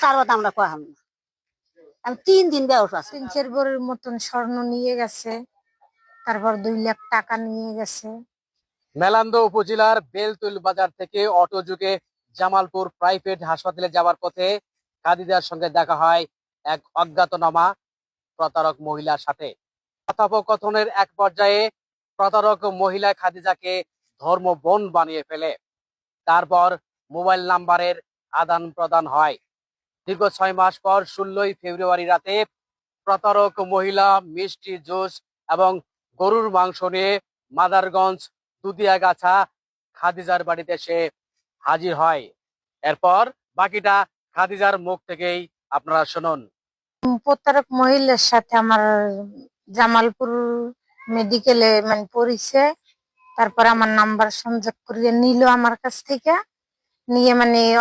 তার কথা আমরা কহাম না। আমি 3 দিন ব্যবসা আছে। 3-4 ভরির মতন স্বর্ণ নিয়ে গেছে, তারপর 2 লাখ টাকা নিয়ে গেছে। মেলান্দহ উপজেলার বেলতুল বাজার থেকে অটোযোগে জামালপুর প্রাইভেট হাসপাতালে যাওয়ার পথে খাদিজার সঙ্গে দেখা হয় এক অজ্ঞাতনামা প্রতারক মহিলার সাথে। কথোপকথনের এক পর্যায়ে প্রতারক মহিলা খাদিজাকে ধর্মবোন বানিয়ে ফেলে। তারপর মোবাইল নাম্বারের আদান প্রদান হয়। দীর্ঘ 6 মাস পর 16ই ফেব্রুয়ারি রাতে প্রতারক মহিলা মিষ্টি জুস এবং গরুর মাংস নিয়ে মাদারগঞ্জ দুধিয়াগাছা খাদিজার বাড়িতে সে হাজির হয়। এরপর বাকিটা খাদিজার মুখ থেকেই আপনারা শুনুন। প্রতারক মহিলার সাথে আমার জামালপুর মেডিকেলে পরিচয়। তারপর আমার নাম্বার সংযোগ করিয়ে নিল আমার কাছ থেকে, নিয়ে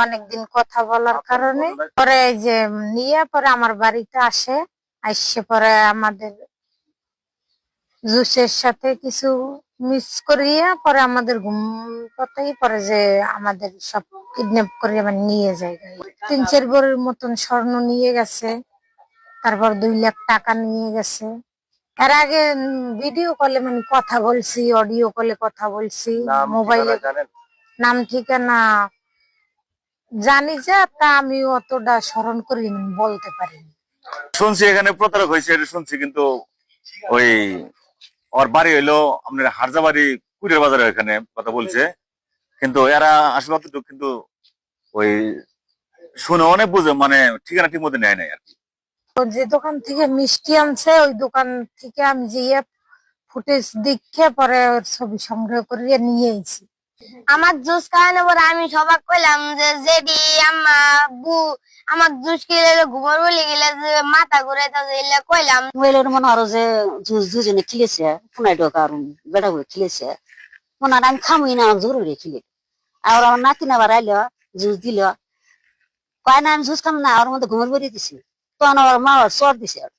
অনেকদিন কথা বলার কারণে পরে এই যে নিয়ে পরে আমার বাড়িতে আসে। আসছে পরে আমাদের জুসের সাথে কিছু মিক্স করিয়ে পরে আমাদের ঘুম কথাই পরে যে আমাদের সব কিডন্যাপ করে নিয়ে যায়। 3-4 ভরির মতন স্বর্ণ নিয়ে গেছে, তারপর 2 লাখ টাকা নিয়ে গেছে। এর আগে ভিডিও কলে কথা বলছি, অডিও কলে কথা বলছি, মোবাইলে নাম ঠিকানা জানি যে, তা আমি অতটা স্মরণ করি বলতে পারি। শুনছি এখানে প্রতারক হয়েছে, এটা শুনছি, কিন্তু ওই ওর বাড়ি হইলো আপনার হারজাবাড়ি কুড়িয়ার বাজারে, এখানে কথা বলছে, কিন্তু এরা আসলে কিন্তু ওই শুনে অনেক বুঝে, ঠিকানা ঠিক মতো নেয় নাই আর কি। যে দোকান থেকে মিষ্টি আনছে ওই দোকান থেকে আমি যে ফুটেজ দেখে পরে ওর ছবি সংগ্রহ করে নিয়ে এসেছি। আমার জুস খাওয়ানো পরে আমি সবাক কইলাম যে যেদি আম্মা বু আমার জুস খেলে ঘুমার বলে গেলে যে মাথা ঘুরে কইলাম মোবাইলের মনে হয় যে জুস দুজনে খেলেছে, ফোনাই ঢোকা আর বেড়া করে খেলেছে মনে হয়। আমি খামই না, আমার জরুরি খেলে। আর আমার নাতি না আবার আইলো, জুস দিল, কয় না আমি জুস খাম না, ওর মধ্যে ঘুমের বেরিয়ে দিছি। তখন আমার মা চর দিছে, আর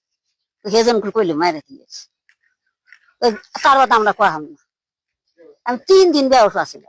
হেজন করে কইলে মায়েরা দিয়েছে। তার কথা আমরা কহাম না। আমি 3 দিন ব্যবসা ছিল।